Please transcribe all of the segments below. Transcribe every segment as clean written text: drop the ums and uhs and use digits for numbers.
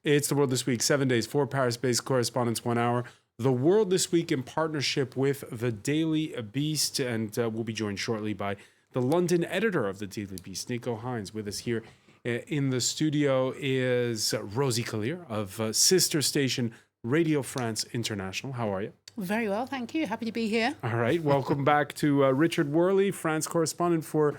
It's The World This Week, 7 days, 4 Paris-based correspondents, 1 hour. The World This Week in partnership with The Daily Beast, and we'll be joined shortly by the London editor of The Daily Beast, Nico Hines. With us here in the studio is Rosie Collier of sister station Radio France International. How are you? Very well, thank you. Happy to be here. All right. Welcome back to Richard Worley, France correspondent for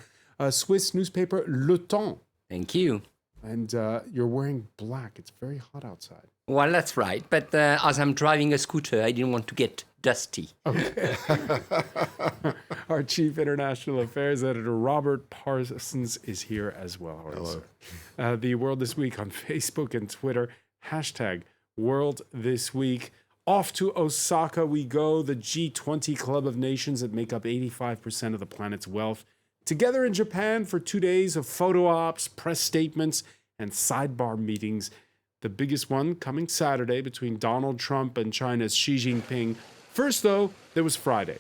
Swiss newspaper Le Temps. Thank you. And you're wearing black. It's very hot outside. Well, that's right. But as I'm driving a scooter, I didn't want to get dusty. Okay. Our chief international affairs editor, Robert Parsons, is here as well. Hello. The World This Week on Facebook and Twitter. Hashtag World This Week. Off to Osaka we go, the G20 club of nations that make up 85% of the planet's wealth. Together in Japan for 2 days of photo ops, press statements, and sidebar meetings. The biggest one coming Saturday between Donald Trump and China's Xi Jinping. First, though, there was Friday.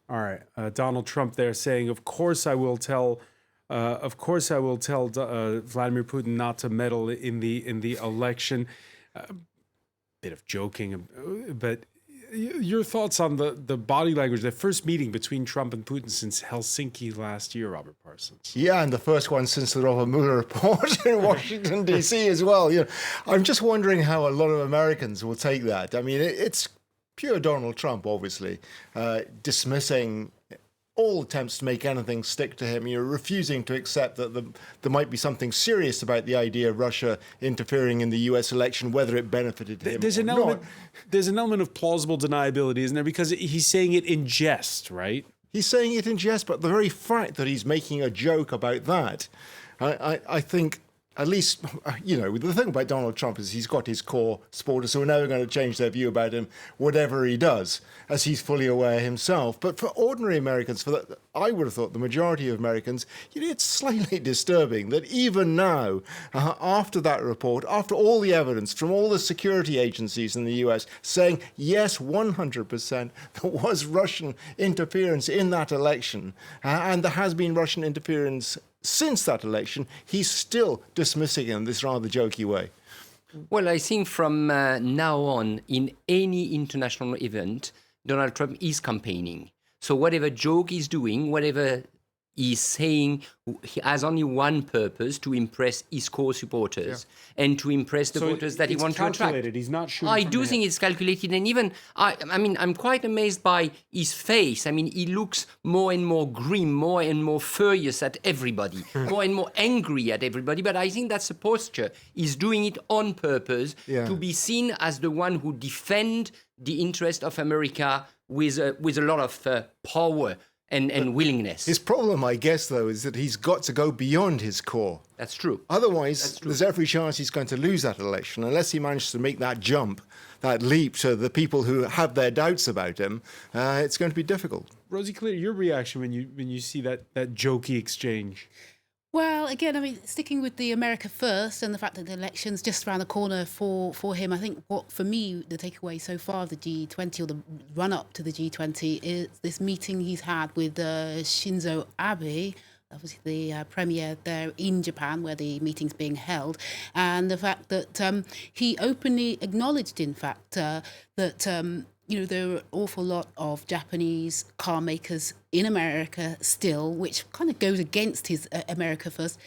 All right, Donald Trump there saying, of course I will tell Vladimir Putin not to meddle in the election. Bit of joking, but your thoughts on the body language, the first meeting between Trump and Putin since Helsinki last year, Robert Parsons. Yeah, and the first one since the Robert Mueller report in Washington, D.C. as well. You know, I'm just wondering how a lot of Americans will take that. I mean, it's pure Donald Trump, obviously, dismissing all attempts to make anything stick to him. You're refusing to accept that there might be something serious about the idea of Russia interfering in the U.S. election, whether it benefited him there's or an not. element, There's an element of plausible deniability, isn't there? Because he's saying it in jest, right? He's saying it in jest, but the very fact that he's making a joke about that, I think, at least, you know, the thing about Donald Trump is he's got his core supporters who are never going to change their view about him, whatever he does, as he's fully aware himself. But for ordinary Americans, I would have thought the majority of Americans, you know, it's slightly disturbing that even now, after that report, after all the evidence from all the security agencies in the US saying, yes, 100%, there was Russian interference in that election, and there has been Russian interference since that election, he's still dismissing it in this rather jokey way. Well, I think from now on, in any international event, Donald Trump is campaigning. So whatever joke he's doing, whatever he's saying, he has only one purpose: to impress his core supporters and to impress the voters that he wants to attract. He's not shooting. I do think it's calculated, and even I mean, I'm quite amazed by his face. I mean, he looks more and more grim, more and more furious at everybody, more and more angry at everybody. But I think that's a posture. He's doing it on purpose to be seen as the one who defend the interest of America with a lot of power and willingness. His problem, I guess, though, is that he's got to go beyond his core. That's true. Otherwise, there's every chance he's going to lose that election. Unless he manages to make that jump, that leap to the people who have their doubts about him, it's going to be difficult. Rosie Collier, your reaction when you see that jokey exchange? Well, again, I mean, sticking with the America first and the fact that the election's just around the corner for him, I think for me, the takeaway so far of the G20 or the run-up to the G20 is this meeting he's had with Shinzo Abe, obviously the premier there in Japan, where the meeting's being held, and the fact that he openly acknowledged, in fact, that you know, there are an awful lot of Japanese car makers in America still, which kind of goes against his America First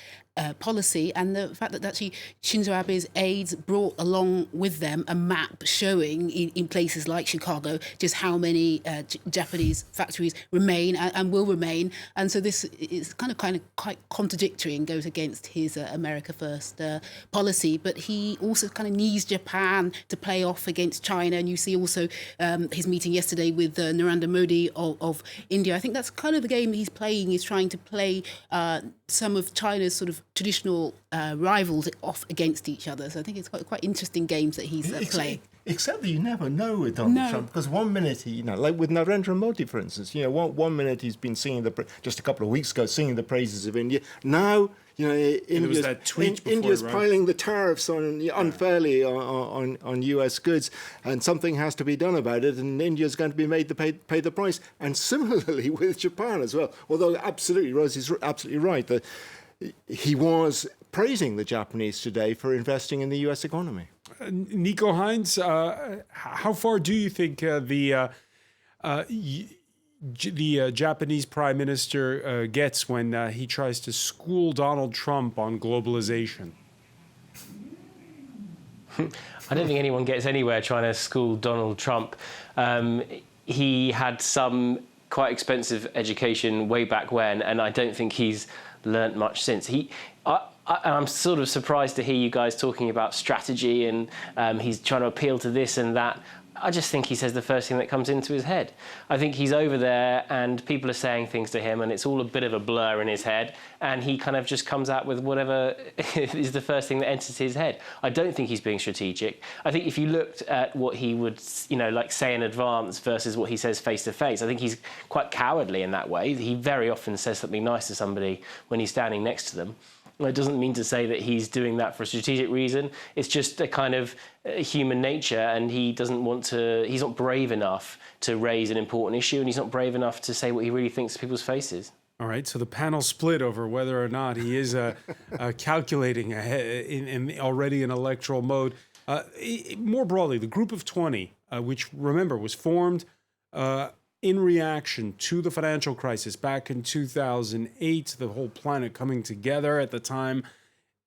policy, and the fact that actually Shinzo Abe's aides brought along with them a map showing in places like Chicago just how many Japanese factories remain and will remain, and so this is kind of quite contradictory and goes against his America First policy. But he also kind of needs Japan to play off against China, and you see also his meeting yesterday with Narendra Modi of India. I think that's kind of the game he's playing. He's trying to play some of China's sort of traditional rivals off against each other. So I think it's quite interesting games that he's playing. Except that you never know with Donald Trump, because one minute he, like with Narendra Modi, for instance, one minute he's been singing just a couple of weeks ago, singing the praises of India. Now You know, India's right? piling the tariffs on unfairly on U.S. goods, and something has to be done about it. And India's going to be made to pay the price. And similarly with Japan as well. Although absolutely, Rosie's absolutely right that he was praising the Japanese today for investing in the U.S. economy. Nico Hines, how far do you think the Japanese Prime Minister gets when he tries to school Donald Trump on globalization? I don't think anyone gets anywhere trying to school Donald Trump. He had some quite expensive education way back when, and I don't think he's learnt much since. I'm sort of surprised to hear you guys talking about strategy and he's trying to appeal to this and that. I just think he says the first thing that comes into his head. I think he's over there and people are saying things to him and it's all a bit of a blur in his head and he kind of just comes out with whatever is the first thing that enters his head. I don't think he's being strategic. I think if you looked at what he would, like say in advance versus what he says face to face, I think he's quite cowardly in that way. He very often says something nice to somebody when he's standing next to them. It doesn't mean to say that he's doing that for a strategic reason. It's just a kind of human nature, and he's not brave enough to raise an important issue, and he's not brave enough to say what he really thinks to people's faces. All right, so the panel split over whether or not he is calculating already in electoral mode. More broadly, the Group of 20, which, remember, was formed in reaction to the financial crisis back in 2008, the whole planet coming together at the time,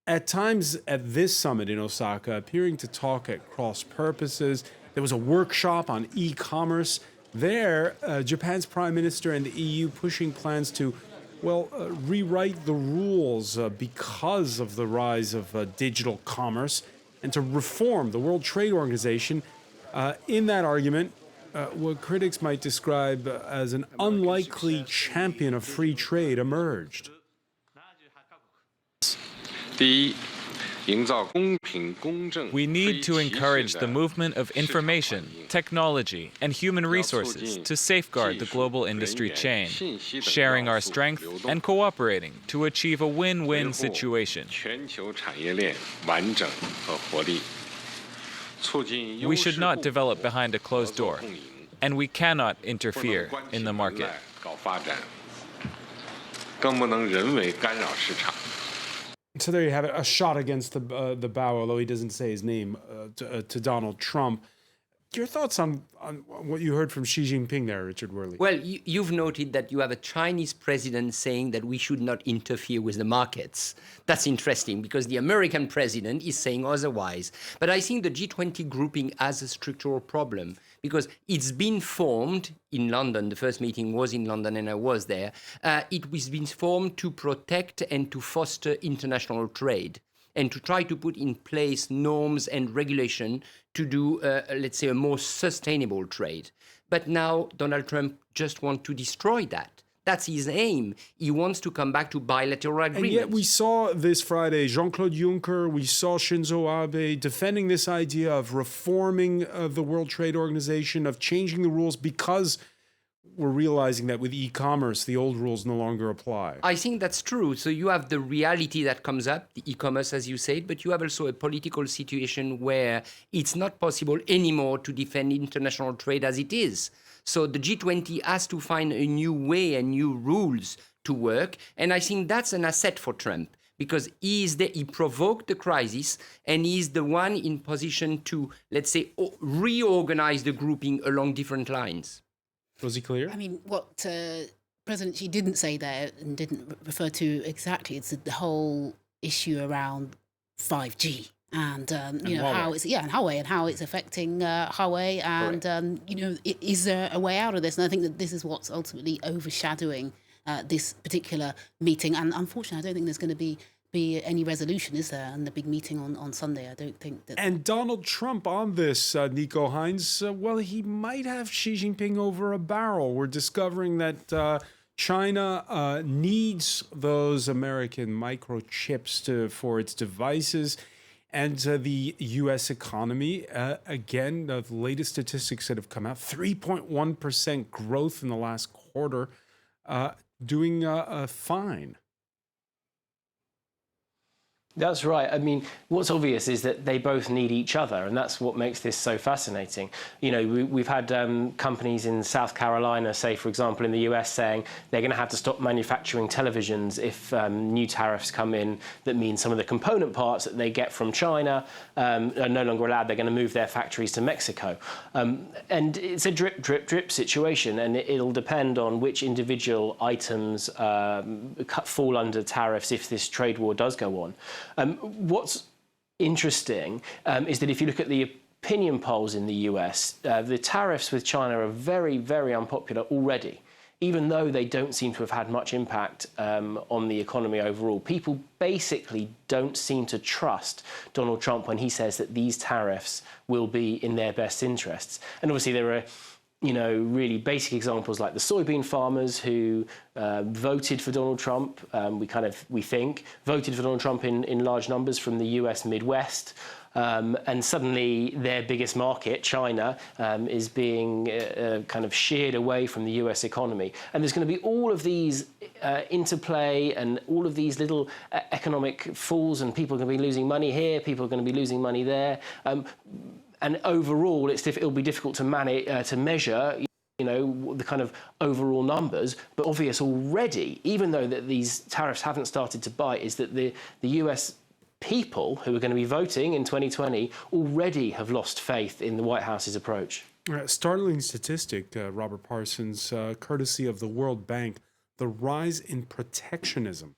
at times at this summit in Osaka, appearing to talk at cross purposes. There was a workshop on e-commerce. There, Japan's prime minister and the EU pushing plans to, rewrite the rules because of the rise of digital commerce and to reform the World Trade Organization. In that argument, what critics might describe as an unlikely champion of free trade emerged. We need to encourage the movement of information, technology, and human resources to safeguard the global industry chain, sharing our strength and cooperating to achieve a win-win situation. We should not develop behind a closed door, and we cannot interfere in the market. So there you have it, a shot against the bow, although he doesn't say his name, to Donald Trump. Your thoughts on what you heard from Xi Jinping there, Richard Worley? Well, you've noted that you have a Chinese president saying that we should not interfere with the markets. That's interesting because the American president is saying otherwise. But I think the G20 grouping has a structural problem because it's been formed in London. The first meeting was in London and I was there. It was been formed to protect and to foster international trade, and to try to put in place norms and regulation to do, let's say, a more sustainable trade. But now Donald Trump just wants to destroy that. That's his aim. He wants to come back to bilateral agreements. And yet we saw this Friday, Jean-Claude Juncker, we saw Shinzo Abe defending this idea of reforming the World Trade Organization, of changing the rules because we're realizing that with e-commerce, the old rules no longer apply. I think that's true. So you have the reality that comes up, the e-commerce, as you said, but you have also a political situation where it's not possible anymore to defend international trade as it is. So the G20 has to find a new way and new rules to work. And I think that's an asset for Trump because he provoked the crisis and he's the one in position to, let's say, reorganize the grouping along different lines. Was he clear? I mean, what President Xi didn't say there and didn't refer to exactly is the whole issue around 5G and how it's and Huawei and how it's affecting Huawei and is there a way out of this? And I think that this is what's ultimately overshadowing this particular meeting. And unfortunately, I don't think there's going to be any resolution, is there, in the big meeting on Sunday? I don't think that. And Donald Trump on this, Nico Hines, he might have Xi Jinping over a barrel. We're discovering that China needs those American microchips for its devices. And the U.S. economy, again, the latest statistics that have come out, 3.1% growth in the last quarter, doing fine. That's right. I mean, what's obvious is that they both need each other, and that's what makes this so fascinating. You know, we've had companies in South Carolina, say, for example, in the US, saying they're going to have to stop manufacturing televisions if new tariffs come in that mean some of the component parts that they get from China are no longer allowed. They're going to move their factories to Mexico. And it's a drip, drip, drip situation, and it'll depend on which individual items fall under tariffs if this trade war does go on. What's interesting is that if you look at the opinion polls in the US, the tariffs with China are very, very unpopular already, even though they don't seem to have had much impact on the economy overall. People basically don't seem to trust Donald Trump when he says that these tariffs will be in their best interests. And obviously there are really basic examples like the soybean farmers who voted for Donald Trump, we think, voted for Donald Trump in large numbers from the US Midwest. And suddenly their biggest market, China, is being kind of sheared away from the US economy. And there's going to be all of these interplay and all of these little economic falls, and people are going to be losing money here, people are going to be losing money there. And overall, it'll be difficult to measure, the kind of overall numbers. But obvious already, even though that these tariffs haven't started to bite, is that the US people who are going to be voting in 2020 already have lost faith in the White House's approach. Startling statistic, Robert Parsons, courtesy of the World Bank: the rise in protectionism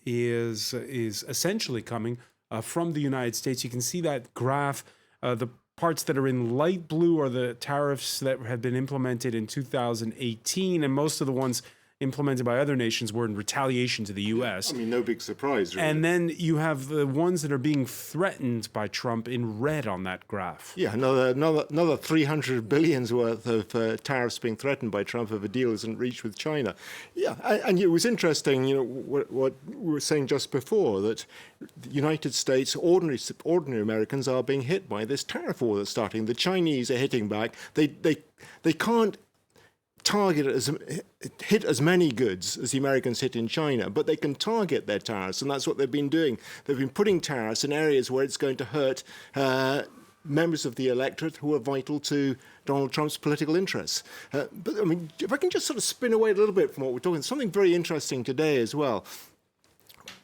is essentially coming from the United States. You can see that graph. The parts that are in light blue are the tariffs that have been implemented in 2018, and most of the ones implemented by other nations were in retaliation to the U.S. I mean, no big surprise, really. And then you have the ones that are being threatened by Trump in red on that graph. Yeah, another 300 billions worth of tariffs being threatened by Trump if a deal isn't reached with China. Yeah, and it was interesting, what we were saying just before, that the United States, ordinary Americans are being hit by this tariff war that's starting. The Chinese are hitting back. They can't hit as many goods as the Americans hit in China, but they can target their tariffs, and that's what they've been doing. They've been putting tariffs in areas where it's going to hurt members of the electorate who are vital to Donald Trump's political interests. But I mean, if I can just sort of spin away a little bit from what we're talking, something very interesting today as well,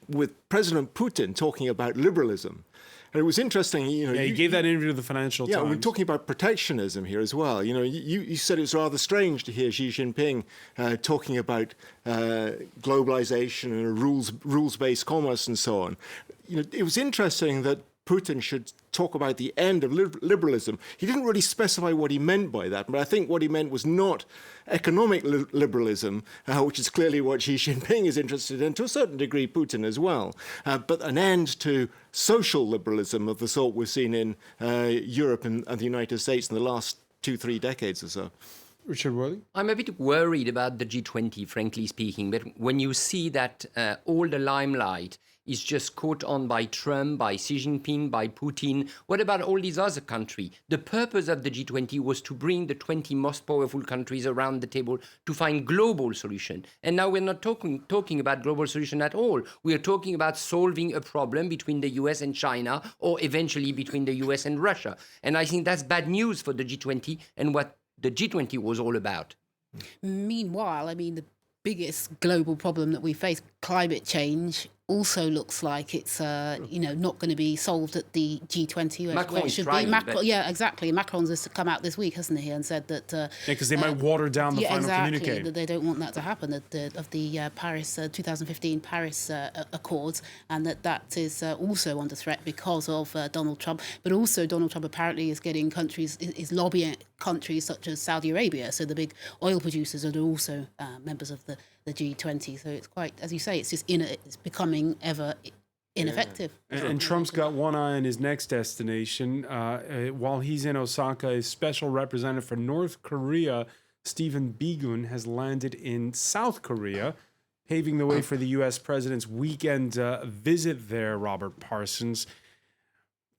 with President Putin talking about liberalism. And it was interesting, he gave that interview to the Financial Times. Yeah, we're talking about protectionism here as well. You said it was rather strange to hear Xi Jinping talking about globalization and rules-based commerce and so on. It was interesting that Putin should talk about the end of liberalism. He didn't really specify what he meant by that, but I think what he meant was not economic liberalism, which is clearly what Xi Jinping is interested in, to a certain degree Putin as well, but an end to social liberalism of the sort we've seen in Europe and the United States in the last 2-3 decades or so. Richard Worley? I'm a bit worried about the G20, frankly speaking, but when you see that all the limelight is just caught on by Trump, by Xi Jinping, by Putin. What about all these other countries? The purpose of the G20 was to bring the 20 most powerful countries around the table to find global solution. And now we're not talking about global solution at all. We are talking about solving a problem between the US and China, or eventually between the US and Russia. And I think that's bad news for the G20 and what the G20 was all about. Meanwhile, I mean, the biggest global problem that we face, climate change, also looks like it's not going to be solved at the G20. Macron should trying, be. Yeah, exactly. Macron's has come out this week, hasn't he, and said that because they might water down the final communique. That they don't want that to happen of the Paris 2015 Paris Accords, and that is also under threat because of Donald Trump. But also Donald Trump apparently is getting is lobbying countries such as Saudi Arabia, so the big oil producers that are also members of the G20. So it's quite, as you say, it's just it's becoming ever ineffective. Yeah. And Trump's got one eye on his next destination. While he's in Osaka, a special representative for North Korea, Stephen Biegun, has landed in South Korea, paving the way for the U.S. president's weekend visit there, Robert Parsons.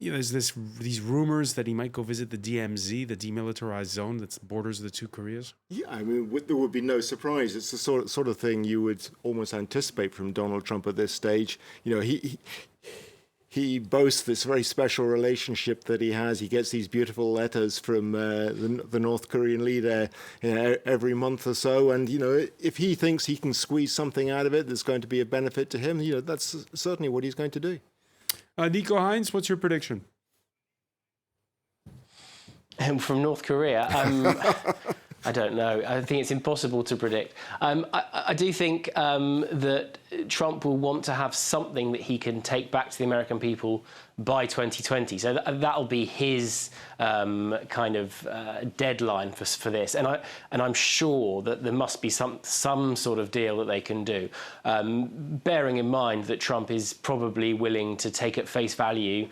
there's these rumors that he might go visit the DMZ, the demilitarized zone that borders the two Koreas. Yeah, I mean, there would be no surprise. It's the sort of thing you would almost anticipate from Donald Trump at this stage. He boasts this very special relationship that he has. He gets these beautiful letters from the North Korean leader every month or so. And, if he thinks he can squeeze something out of it that's going to be a benefit to him, that's certainly what he's going to do. Nico Hines, what's your prediction? From North Korea, I don't know. I think it's impossible to predict. I do think that Trump will want to have something that he can take back to the American people by 2020. So that'll be his kind of deadline for this. And I'm sure that there must be some sort of deal that they can do, bearing in mind that Trump is probably willing to take at face value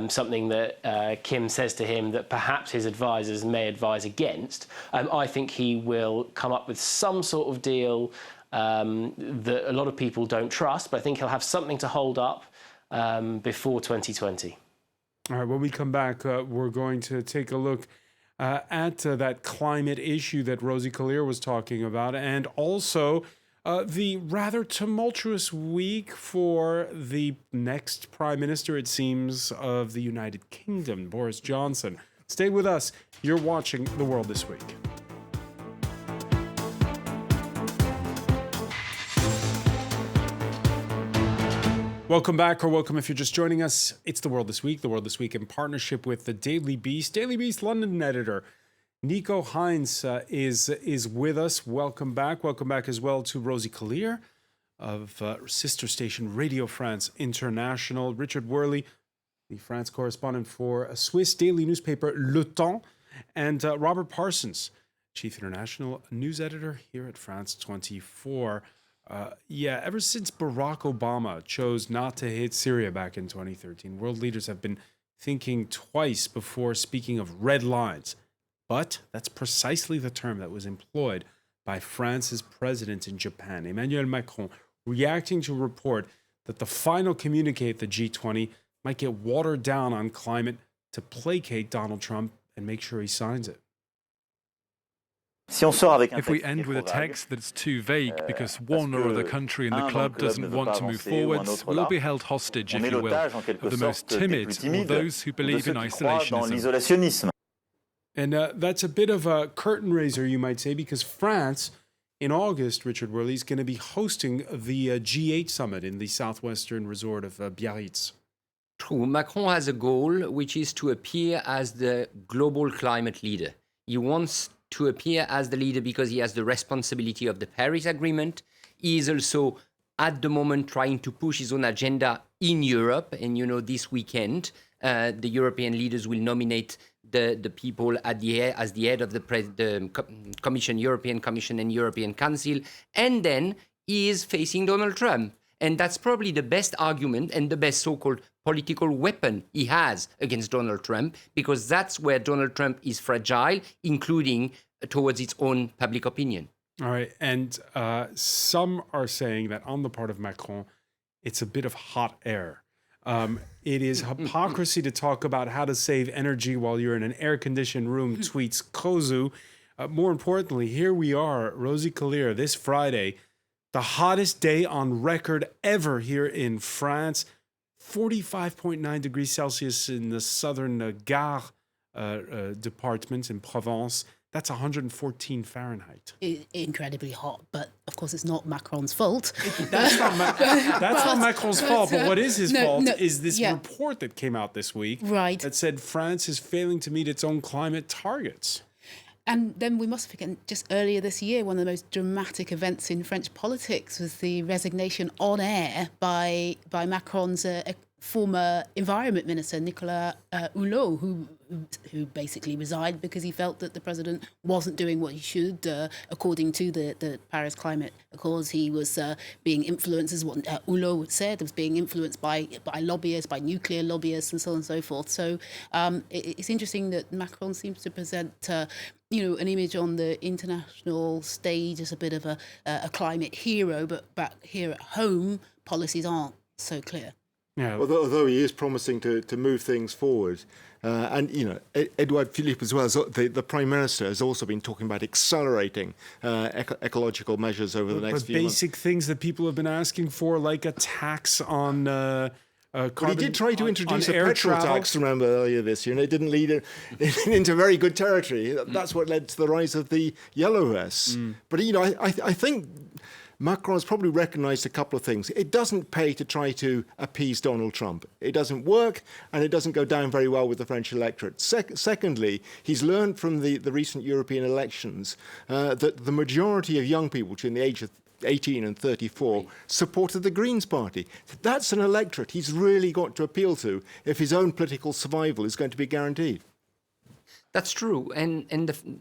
something that Kim says to him that perhaps his advisors may advise against. I think he will come up with some sort of deal that a lot of people don't trust, but I think he'll have something to hold up before 2020. All right, when we come back, we're going to take a look at that climate issue that Rosie Collier was talking about, and also the rather tumultuous week for the next Prime Minister, it seems, of the United Kingdom, Boris Johnson. Stay with us. You're watching The World This Week. Welcome back, or welcome if you're just joining us. It's The World This Week. The World This Week in partnership with the Daily Beast. Daily Beast London editor Nico Hines is with us. Welcome back. Welcome back as well to Rosie Collier of sister station Radio France International. Richard Worley, the France correspondent for a Swiss daily newspaper Le Temps. And Robert Parsons, chief international news editor here at France 24. Ever since Barack Obama chose not to hit Syria back in 2013, world leaders have been thinking twice before speaking of red lines. But that's precisely the term that was employed by France's president in Japan, Emmanuel Macron, reacting to a report that the final communique at the G20 might get watered down on climate to placate Donald Trump and make sure he signs it. If we end with a text that's too vague because one or other country in the club doesn't want to move forwards, we'll be held hostage, if you will, of the most timid or those who believe in isolationism. And that's a bit of a curtain raiser, you might say, because France, in August, Richard Worley, is going to be hosting the G8 summit in the southwestern resort of Biarritz. True. Macron has a goal, which is to appear as the global climate leader. He wants to appear as the leader because he has the responsibility of the Paris Agreement. He is also, at the moment, trying to push his own agenda in Europe. And, this weekend, the European leaders will nominate the people as the head of the Commission, European Commission and European Council. And then he is facing Donald Trump. And that's probably the best argument and the best so-called political weapon he has against Donald Trump, because that's where Donald Trump is fragile, including towards its own public opinion. All right. And some are saying that on the part of Macron, it's a bit of hot air. It is hypocrisy to talk about how to save energy while you're in an air-conditioned room, tweets Kozu. More importantly, here we are, Rosie Collier, this Friday, the hottest day on record ever here in France. 45.9 degrees Celsius in the southern Gare department in Provence. That's 114 Fahrenheit. Incredibly hot, but of course it's not Macron's fault. That's not Macron's fault, but what is his fault is this report that came out this week that said France is failing to meet its own climate targets. And then we must forget, just earlier this year, one of the most dramatic events in French politics was the resignation on air by Macron's former environment minister, Nicolas Hulot, who basically resigned because he felt that the president wasn't doing what he should, according to the Paris Climate Accords. He was being influenced, as what Hulot said, was being influenced by lobbyists, by nuclear lobbyists, and so on and so forth. So it's interesting that Macron seems to present an image on the international stage as a bit of a climate hero, but back here at home, policies aren't so clear. Yeah. Although he is promising to move things forward. And, Edouard Philippe as well, the Prime Minister, has also been talking about accelerating ecological measures over the next few months. Basic things that people have been asking for, like a tax on carbon. He did try to introduce a petrol travel tax, remember, earlier this year, and it didn't lead into very good territory. That's what led to the rise of the yellow vests. But, I think Macron's probably recognised a couple of things. It doesn't pay to try to appease Donald Trump. It doesn't work, and it doesn't go down very well with the French electorate. Secondly, he's learned from the recent European elections that the majority of young people between the age of 18 and 34 supported the Greens party. That's an electorate he's really got to appeal to if his own political survival is going to be guaranteed. That's true. And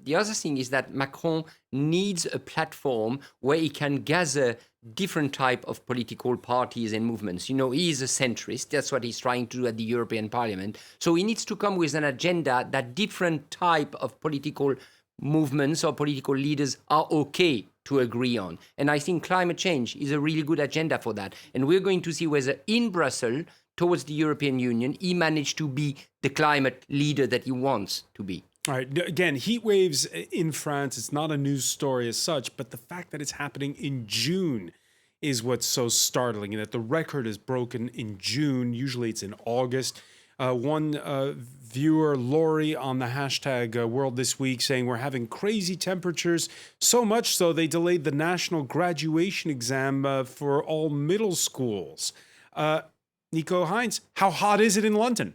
the other thing is that Macron needs a platform where he can gather different type of political parties and movements. He is a centrist. That's what he's trying to do at the European Parliament. So he needs to come with an agenda that different type of political movements or political leaders are okay to agree on. And I think climate change is a really good agenda for that. And we're going to see whether in Brussels, towards the European Union, he managed to be the climate leader that he wants to be. All right. Again, heat waves in France, it's not a news story as such, but the fact that it's happening in June is what's so startling, and that the record is broken in June. Usually it's in August. One viewer, Lori, on the hashtag World This Week, saying we're having crazy temperatures, so much so they delayed the national graduation exam for all middle schools. Nico Heinz, how hot is it in London?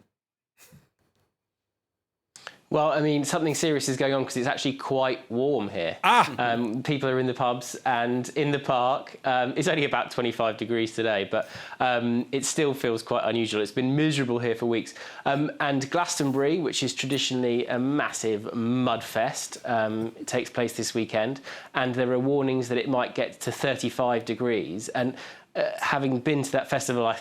Well, I mean, something serious is going on because it's actually quite warm here. People are in the pubs and in the park. It's only about 25 degrees today, but it still feels quite unusual. It's been miserable here for weeks. And Glastonbury, which is traditionally a massive mud fest, it takes place this weekend. And there are warnings that it might get to 35 degrees. And having been to that festival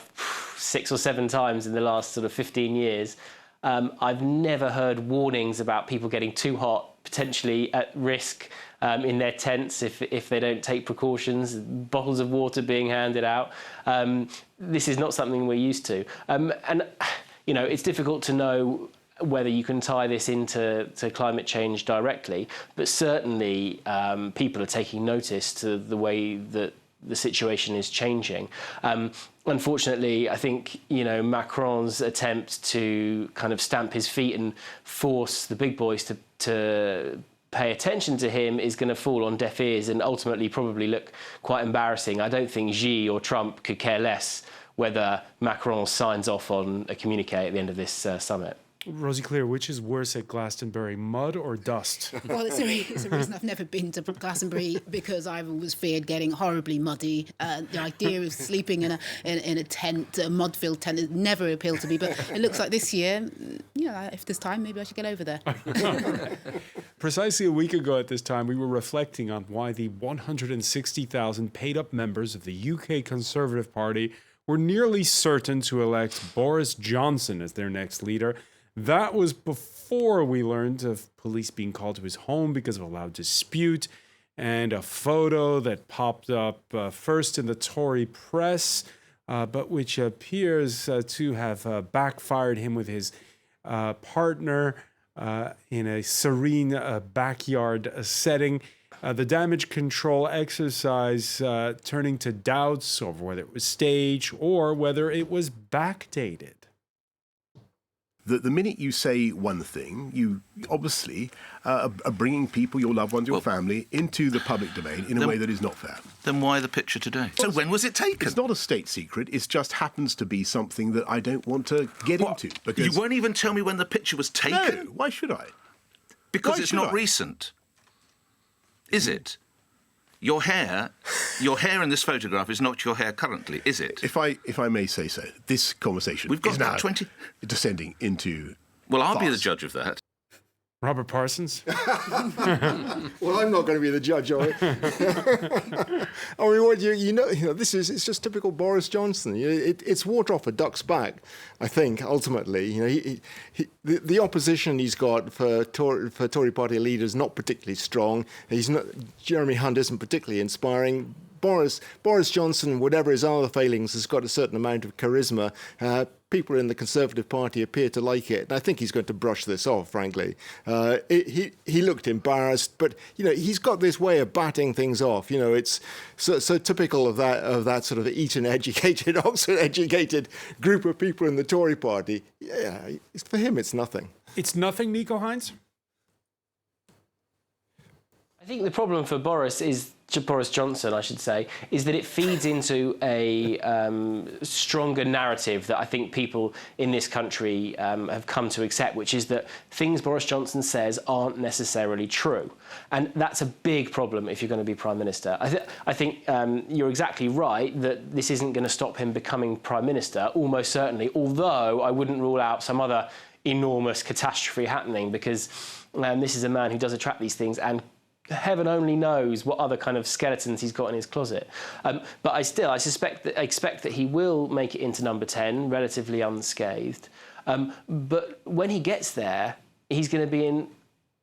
6 or 7 times in the last sort of 15 years, I've never heard warnings about people getting too hot, potentially at risk in their tents if they don't take precautions, bottles of water being handed out. This is not something we're used to. And, it's difficult to know whether you can tie this into climate change directly, but certainly people are taking notice to the way that the situation is changing. Unfortunately, I think, Macron's attempt to kind of stamp his feet and force the big boys to pay attention to him is going to fall on deaf ears and ultimately probably look quite embarrassing. I don't think Xi or Trump could care less whether Macron signs off on a communique at the end of this summit. Rosie Clear, which is worse at Glastonbury, mud or dust? Well, it's a reason I've never been to Glastonbury, because I've always feared getting horribly muddy. The idea of sleeping in a tent, a mud-filled tent, has never appealed to me. But it looks like this year, if there's time, maybe I should get over there. Precisely a week ago at this time, we were reflecting on why the 160,000 paid-up members of the UK Conservative Party were nearly certain to elect Boris Johnson as their next leader. That was before we learned of police being called to his home because of a loud dispute, and a photo that popped up first in the Tory press, but which appears to have backfired him with his partner in a serene backyard setting. The damage control exercise turning to doubts over whether it was staged or whether it was backdated. The minute you say one thing, you obviously are bringing people, your loved ones, your family, into the public domain in a way that is not fair. Then why the picture today? So when was it taken? It's not a state secret. It just happens to be something that I don't want to get into. Because you won't even tell me when the picture was taken? No, why should I? Because it's not recent. Is it? Your hair in this photograph is not your hair currently, is it? If I may say so, this conversation is now descending into Well, I'll be the farce. judge of that. Robert Parsons? Well, I'm not going to be the judge of it. I mean, it's just typical Boris Johnson. It's water off a duck's back, I think, ultimately. The opposition he's got for Tory party leaders not particularly strong. Jeremy Hunt isn't particularly inspiring. Boris Johnson, whatever his other failings, has got a certain amount of charisma. People in the Conservative Party appear to like it. And I think he's going to brush this off, frankly. He looked embarrassed, but, he's got this way of batting things off. It's so typical of that sort of Eton-educated, Oxford-educated group of people in the Tory party. Yeah, for him, it's nothing. It's nothing, Nico Hines? I think the problem for Boris Johnson, I should say, is that it feeds into a stronger narrative that I think people in this country have come to accept, which is that things Boris Johnson says aren't necessarily true. And that's a big problem if you're going to be Prime Minister. I think you're exactly right that this isn't going to stop him becoming Prime Minister, almost certainly, although I wouldn't rule out some other enormous catastrophe happening, because this is a man who does attract these things, and heaven only knows what other kind of skeletons he's got in his closet. But I expect that he will make it into number 10 relatively unscathed. But when he gets there, he's going to be in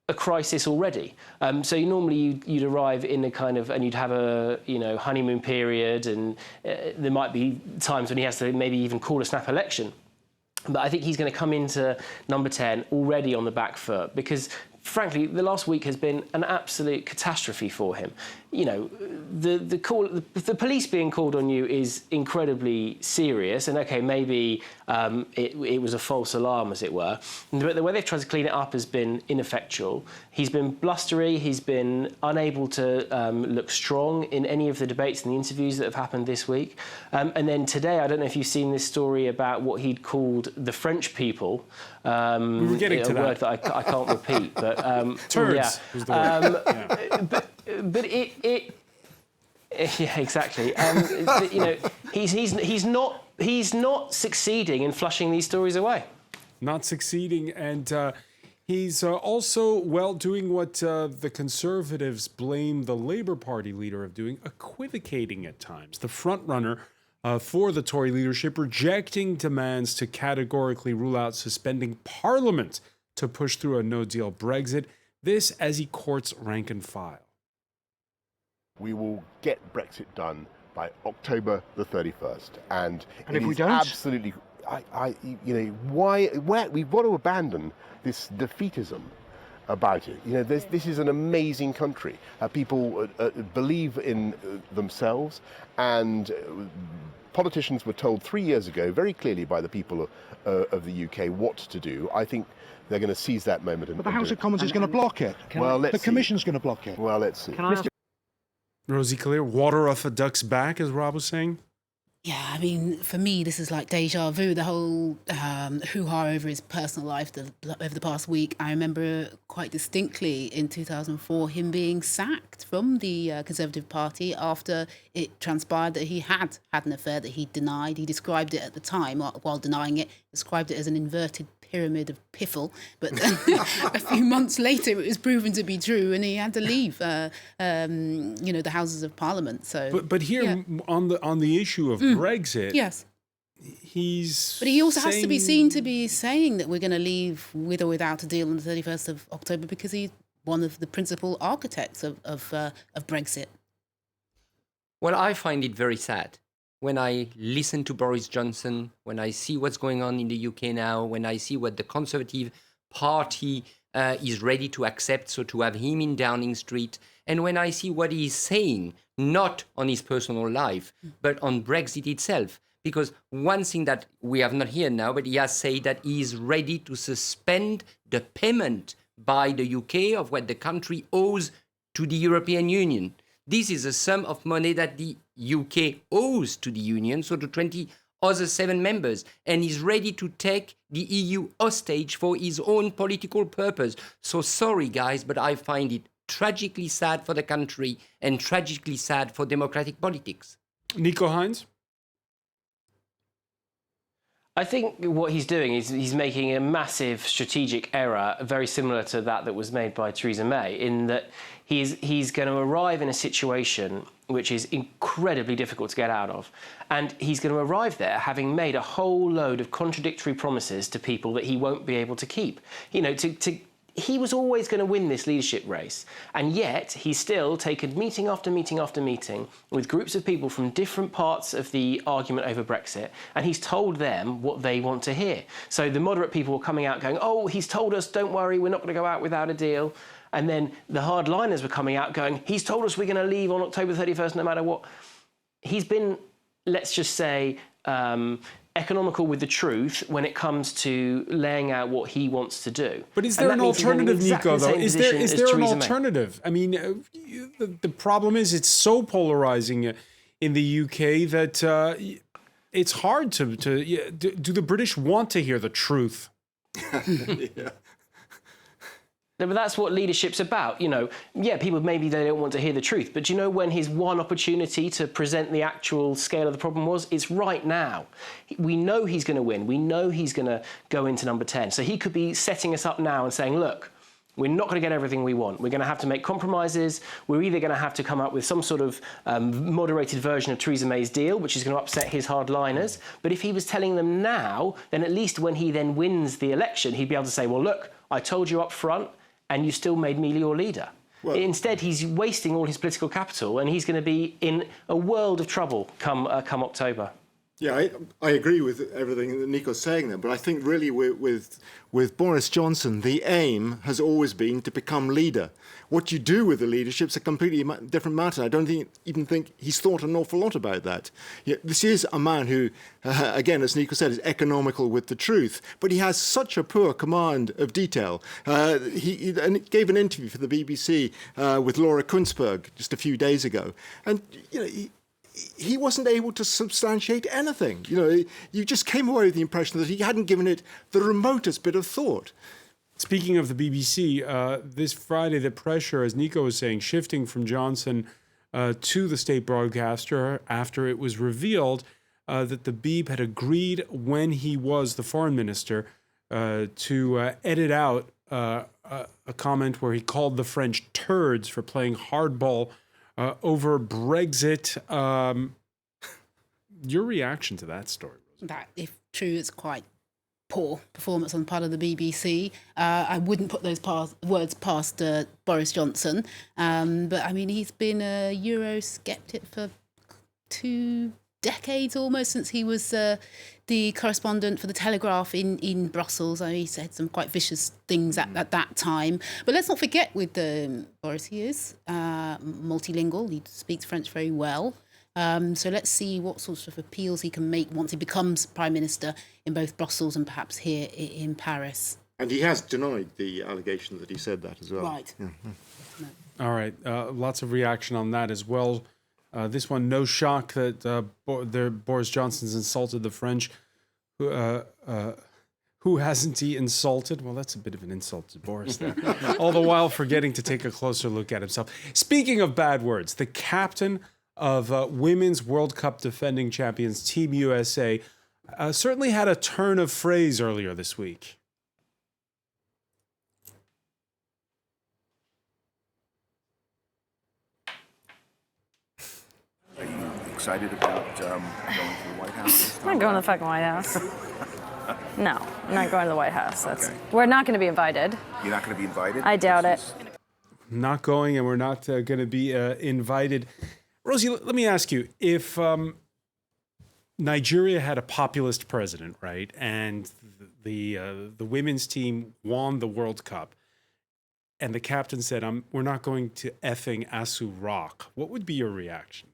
a crisis already. So you'd arrive in a kind of, and you'd have a honeymoon period, and there might be times when he has to maybe even call a snap election. But I think he's going to come into number 10 already on the back foot, because frankly, the last week has been an absolute catastrophe for him. The police being called on you is incredibly serious, and okay, maybe it was a false alarm, as it were. But the way they've tried to clean it up has been ineffectual. He's been blustery. He's been unable to look strong in any of the debates and the interviews that have happened this week. And then today, I don't know if you've seen this story about what he'd called the French people. We were getting to a word that I can't repeat, but turds was the word. But yeah, exactly. He's not succeeding in flushing these stories away. Not succeeding, and he's also doing what the Conservatives blame the Labour Party leader of doing, equivocating at times. The front runner for the Tory leadership rejecting demands to categorically rule out suspending Parliament to push through a no-deal Brexit. This as he courts rank and file. We will get Brexit done by October the 31st. And if we don't? Absolutely, why we've got to abandon this defeatism about it. This is an amazing country. People believe in themselves, and politicians were told 3 years ago very clearly by the people of the UK what to do. I think they're going to seize that moment. But the House of Commons is going to block it. The Commission's going to block it. Well, let's see. Rosie Clear, water off a duck's back, as Rob was saying. Yeah, I mean, for me, this is like deja vu, the whole hoo-ha over his personal life over the past week. I remember quite distinctly in 2004 him being sacked from the Conservative Party after it transpired that he had an affair that he denied. He described it at the time, while denying it, described it as an inverted pyramid of piffle. But a few months later, it was proven to be true, and he had to leave, the Houses of Parliament. So, but here on the issue of Brexit, yes, but he also has to be seen to be saying that we're going to leave with or without a deal on the 31st of October, because he's one of the principal architects of Brexit. Well, I find it very sad when I listen to Boris Johnson, when I see what's going on in the UK now, when I see what the Conservative Party is ready to accept, so to have him in Downing Street, and when I see what he's saying, not on his personal life, but on Brexit itself. Because one thing that we have not heard now, but he has said that he is ready to suspend the payment by the UK of what the country owes to the European Union. This is a sum of money that the UK owes to the Union, so to 20 other 7 members, and is ready to take the EU hostage for his own political purpose. So sorry, guys, but I find it tragically sad for the country and tragically sad for democratic politics. Nico Hines? I think what he's doing is he's making a massive strategic error, very similar to that was made by Theresa May, in that he's going to arrive in a situation which is incredibly difficult to get out of. And he's going to arrive there having made a whole load of contradictory promises to people that he won't be able to keep. he was always going to win this leadership race. And yet he's still taken meeting after meeting after meeting with groups of people from different parts of the argument over Brexit, and he's told them what they want to hear. So the moderate people were coming out going, oh, he's told us, don't worry, we're not going to go out without a deal. And then the hardliners were coming out going, he's told us we're going to leave on October 31st no matter what. He's been, let's just say, economical with the truth when it comes to laying out what he wants to do. But is there an alternative, Nico, though? Is there an alternative? I mean, the problem is it's so polarizing in the UK that it's hard to do the British want to hear the truth? Yeah. No, but that's what leadership's about. You know, yeah, people maybe they don't want to hear the truth, but do you know when his one opportunity to present the actual scale of the problem was? It's right now. We know he's going to win. We know he's going to go into number 10. So he could be setting us up now and saying, look, we're not going to get everything we want. We're going to have to make compromises. We're either going to have to come up with some sort of moderated version of Theresa May's deal, which is going to upset his hardliners. But if he was telling them now, then at least when he then wins the election, he'd be able to say, well, look, I told you up front, and you still made me your leader. Well, instead, he's wasting all his political capital, and he's going to be in a world of trouble come October. Yeah, I agree with everything that Nico's saying there, but I think really with Boris Johnson, the aim has always been to become leader. What you do with the leadership's a completely different matter. I don't even think he's thought an awful lot about that. Yeah, this is a man who, again, as Nico said, is economical with the truth, but he has such a poor command of detail. He gave an interview for the BBC with Laura Kunzberg just a few days ago, and you know, he wasn't able to substantiate anything. You know, you just came away with the impression that he hadn't given it the remotest bit of thought. Speaking of the BBC, this Friday, the pressure, as Nico was saying, shifting from Johnson to the state broadcaster after it was revealed that the Beeb had agreed when he was the foreign minister to edit out a comment where he called the French turds for playing hardball over Brexit. Your reaction to that story? That, if true, it's quite poor performance on the part of the BBC. I wouldn't put those words past Boris Johnson. But, I mean, he's been a Eurosceptic for 2 decades almost, since he was the correspondent for The Telegraph in Brussels. He said some quite vicious things at that time. But let's not forget with Boris, he is multilingual. He speaks French very well. So let's see what sorts of appeals he can make once he becomes Prime Minister in both Brussels and perhaps here in Paris. And he has denied the allegation that he said that as well. Right. Yeah. All right. Lots of reaction on that as well. This one, no shock that Boris Johnson's insulted the French. Who hasn't he insulted? Well, that's a bit of an insult to Boris there. All the while forgetting to take a closer look at himself. Speaking of bad words, the captain of Women's World Cup defending champions Team USA certainly had a turn of phrase earlier this week. Are you excited about going to the White House? I'm not going to the fucking White House. No, I'm not going to the White House. We're not going to be invited. You're not going to be invited? I doubt it. Not going, and we're not going to be invited. Rosie, let me ask you, if Nigeria had a populist president, right, and the women's team won the World Cup, and the captain said, we're not going to effing Asu Rock, what would be your reaction?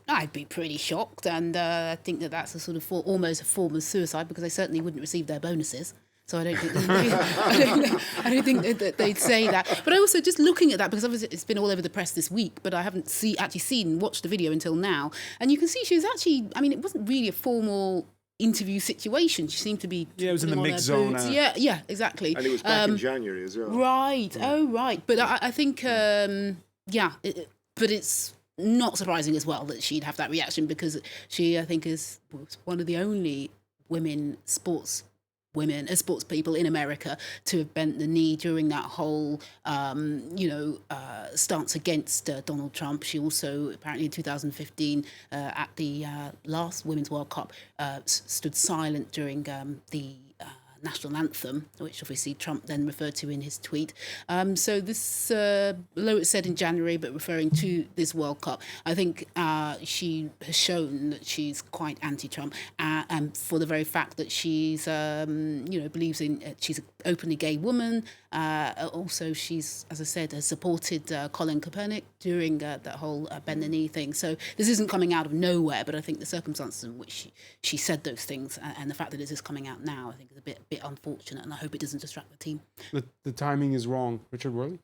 I'd be pretty shocked, and I think that's a sort of almost a form of suicide, because they certainly wouldn't receive their bonuses. So I don't think I don't think that they'd say that. But I also, just looking at that, because obviously it's been all over the press this week, but I haven't watched the video until now, and you can see she was actually, I mean, it wasn't really a formal interview situation. She seemed to be... Yeah, it was in the mix zone. Yeah, exactly. And it was back in January as well. Right. Yeah. Oh, right. But I think, but it's not surprising as well that she'd have that reaction, because she, I think, was one of the only sports people in America to have bent the knee during that whole, stance against Donald Trump. She also, apparently in 2015, at the last Women's World Cup, stood silent during the national anthem, which obviously Trump then referred to in his tweet. So this, although it's said in January, but referring to this World Cup, I think she has shown that she's quite anti-Trump, and for the very fact that she's, believes in, she's an openly gay woman. Also, she's, as I said, has supported Colin Kaepernick during that whole bend the knee thing. So this isn't coming out of nowhere, but I think the circumstances in which she said those things and the fact that it is coming out now, I think is a bit unfortunate, and I hope it doesn't distract the team. The timing is wrong. Richard Worley?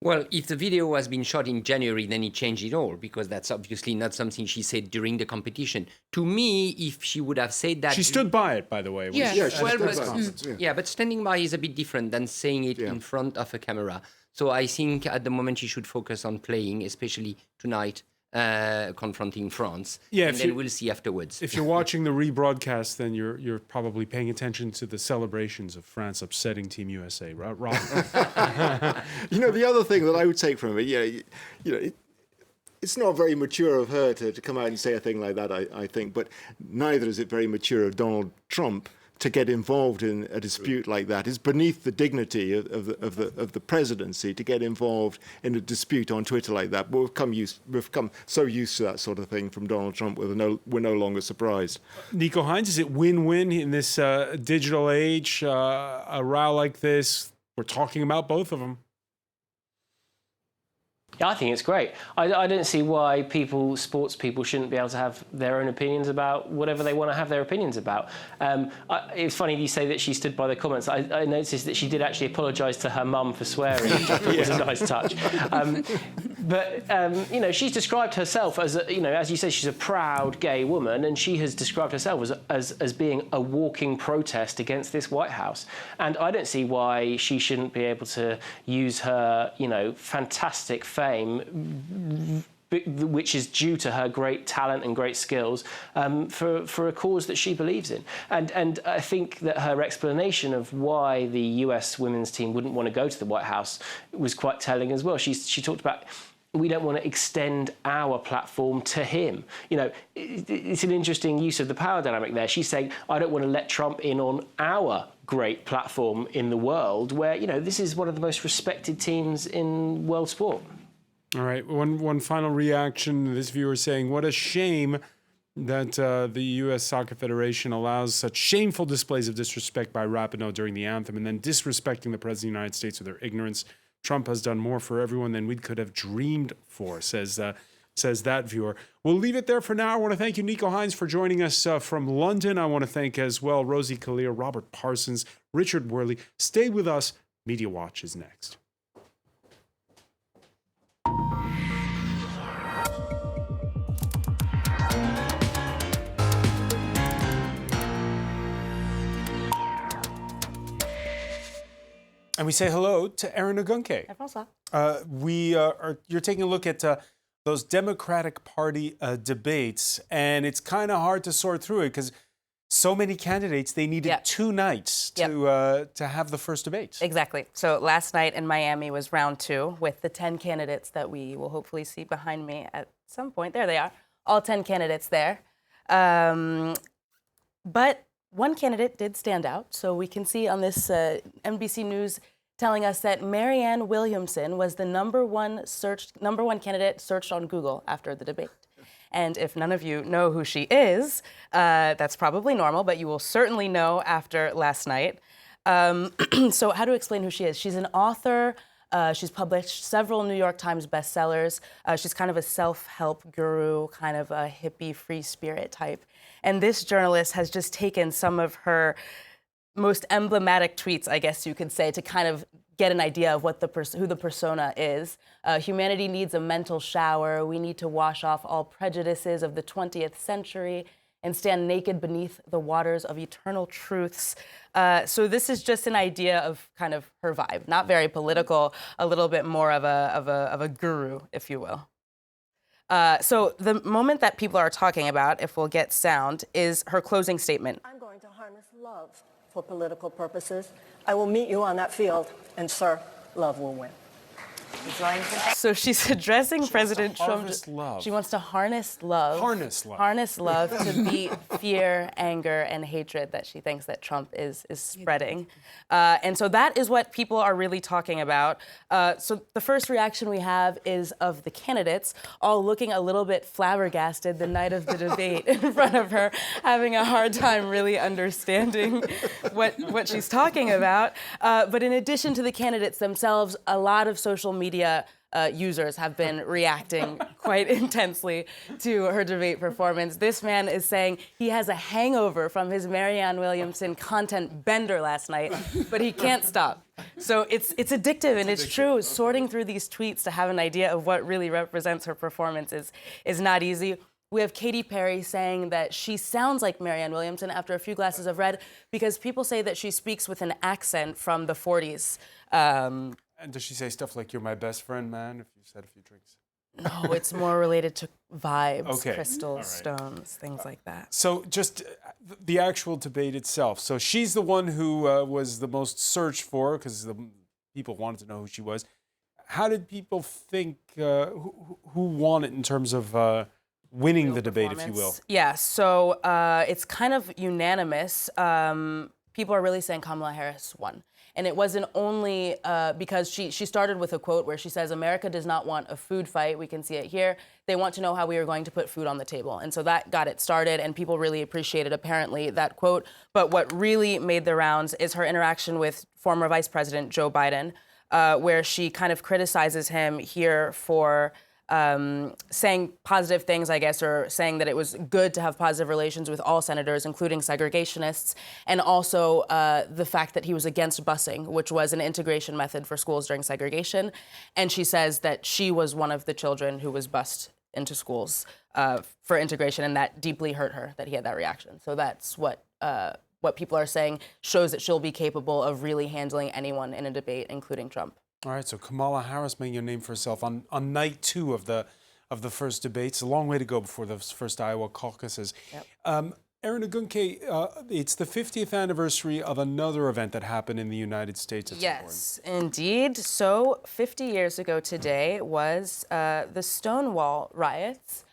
Well, if the video has been shot in January, then it changed it all, because that's obviously not something she said during the competition. To me, if she would have said that... She stood by it, by the way. But standing by is a bit different than saying it in front of a camera. So I think at the moment she should focus on playing, especially tonight, confronting France. And then we'll see afterwards. If you're watching the rebroadcast, then you're probably paying attention to the celebrations of France upsetting Team USA, right, Rob? The other thing that I would take from it, it's not very mature of her to come out and say a thing like that, I think, but neither is it very mature of Donald Trump to get involved in a dispute like that. It's beneath the dignity of the presidency to get involved in a dispute on Twitter like that. But we've come so used to that sort of thing from Donald Trump, we're no longer surprised. Nico Hines, is it win-win in this digital age? A row like this, we're talking about both of them. Yeah, I think it's great. I don't see why sports people shouldn't be able to have their own opinions about whatever they want to have their opinions about. It's funny you say that she stood by the comments. I noticed that she did actually apologise to her mum for swearing, which I thought was a nice touch. She's described herself as, as you say, she's a proud gay woman, and she has described herself as being a walking protest against this White House. And I don't see why she shouldn't be able to use her, fantastic fame, which is due to her great talent and great skills, for a cause that she believes in. And I think that her explanation of why the US women's team wouldn't want to go to the White House was quite telling as well. She talked about, we don't want to extend our platform to him. It's an interesting use of the power dynamic there. She's saying, I don't want to let Trump in on our great platform in the world, where, this is one of the most respected teams in world sport. All right, one final reaction. This viewer saying, what a shame that the U.S. Soccer Federation allows such shameful displays of disrespect by Rapinoe during the anthem and then disrespecting the President of the United States with their ignorance. Trump has done more for everyone than we could have dreamed for, says that viewer. We'll leave it there for now. I want to thank you, Nico Hines, for joining us from London. I want to thank as well Rosie Kalir, Robert Parsons, Richard Worley. Stay with us. Media Watch is next. And we say hello to Erin Ogunke. You're taking a look at those Democratic Party debates, and it's kind of hard to sort through it because so many candidates, they needed 2 nights to have the first debate. Exactly. So last night in Miami was round 2 with the 10 candidates that we will hopefully see behind me at some point. There they are, all 10 candidates there. But one candidate did stand out. So we can see on this NBC News telling us that Marianne Williamson was the number one candidate searched on Google after the debate. And if none of you know who she is, that's probably normal, but you will certainly know after last night. So how to explain who she is? She's an author. She's published several New York Times bestsellers. She's kind of a self-help guru, kind of a hippie free spirit type. And this journalist has just taken some of her most emblematic tweets, I guess you could say, to kind of get an idea of what who the persona is. Humanity needs a mental shower. We need to wash off all prejudices of the 20th century and stand naked beneath the waters of eternal truths. So this is just an idea of kind of her vibe, not very political, a little bit more of a guru, if you will. So the moment that people are talking about, if we'll get sound, is her closing statement. I'm going to harness love for political purposes. I will meet you on that field, and sir, love will win. So she's addressing President Trump. Love. She wants to harness love. Harness love. Harness love to beat fear, anger, and hatred that she thinks that Trump is spreading. And so that is what people are really talking about. So the first reaction we have is of the candidates, all looking a little bit flabbergasted the night of the debate in front of her, having a hard time really understanding what she's talking about. But in addition to the candidates themselves, a lot of social media users have been reacting quite intensely to her debate performance. This man is saying he has a hangover from his Marianne Williamson content bender last night, but he can't stop. So it's addictive, and it's true. Sorting through these tweets to have an idea of what really represents her performance is not easy. We have Katy Perry saying that she sounds like Marianne Williamson after a few glasses of red because people say that she speaks with an accent from the 40s. And does she say stuff like, "You're my best friend, man," if you've had a few drinks? No, it's more related to vibes, Okay. crystals, stones, things like that. So just the actual debate itself. So she's the one who was the most searched for because the people wanted to know who she was. How did people think, who won it in terms of winning the debate, if you will? Yeah, so it's kind of unanimous. People are really saying Kamala Harris won. And it wasn't only because she started with a quote where she says, "America does not want a food fight." We can see it here. They want to know how we are going to put food on the table. And so that got it started, and people really appreciated, apparently, that quote. But what really made the rounds is her interaction with former Vice President Joe Biden, where she kind of criticizes him here for saying positive things, I guess, or saying that it was good to have positive relations with all senators, including segregationists, and also the fact that he was against busing, which was an integration method for schools during segregation. And she says that she was one of the children who was bused into schools for integration, and that deeply hurt her, that he had that reaction. So that's what people are saying shows that she'll be capable of really handling anyone in a debate, including Trump. All right, so Kamala Harris making a name for herself on night 2 of the first debates. A long way to go before the first Iowa caucuses. Yep. Erin Ogunke, it's the 50th anniversary of another event that happened in the United States. Yes, indeed. So 50 years ago today was the Stonewall riots,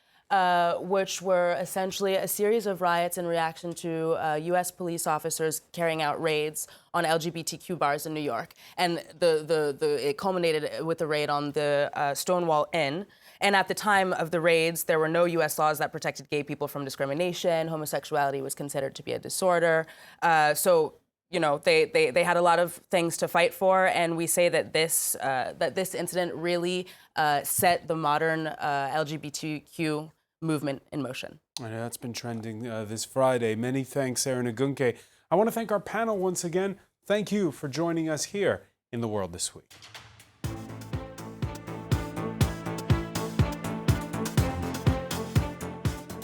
which were essentially a series of riots in reaction to U.S. police officers carrying out raids on LGBTQ bars in New York. And it culminated with the raid on the Stonewall Inn. And at the time of the raids, there were no U.S. laws that protected gay people from discrimination. Homosexuality was considered to be a disorder. So, you know, they had a lot of things to fight for. And we say that this incident really set the modern LGBTQ movement in motion. And that's been trending this Friday. Many thanks, Erin Ogunke. I want to thank our panel once again. Thank you for joining us here in The World This Week.